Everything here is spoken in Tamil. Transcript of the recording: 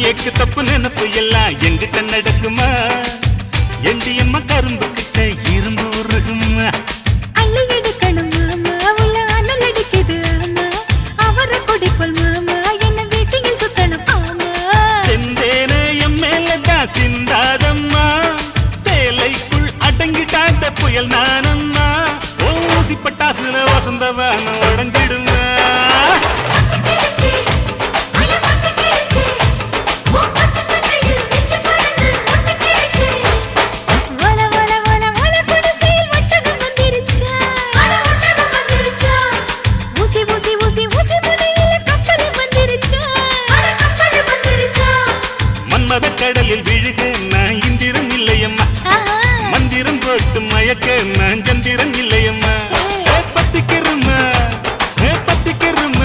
எக்கு தப்பு நினப்பு எல்லாம் எங்கிட்ட நடக்குமா எண்டியம்மா கரும்பு கிட்ட இரும்பு உருகுமா அள்ளி எடுக்கணும் மாமா உள்ள அனல் அடிக்குது ஆமா அவரை குடிப்போல் மாமா என்ன வீட்டில் சுத்தணும் ஆமா செந்தேனே என் மேலதான் சிந்தாதம்மா சேலைக்குள் அடங்கிட்டாத புயல் நானம்மா ஊசி பட்டாசுல வசந்தவன உடஞ்சிடுமா ஊசி ஊசி ஊசி ஊசி முனை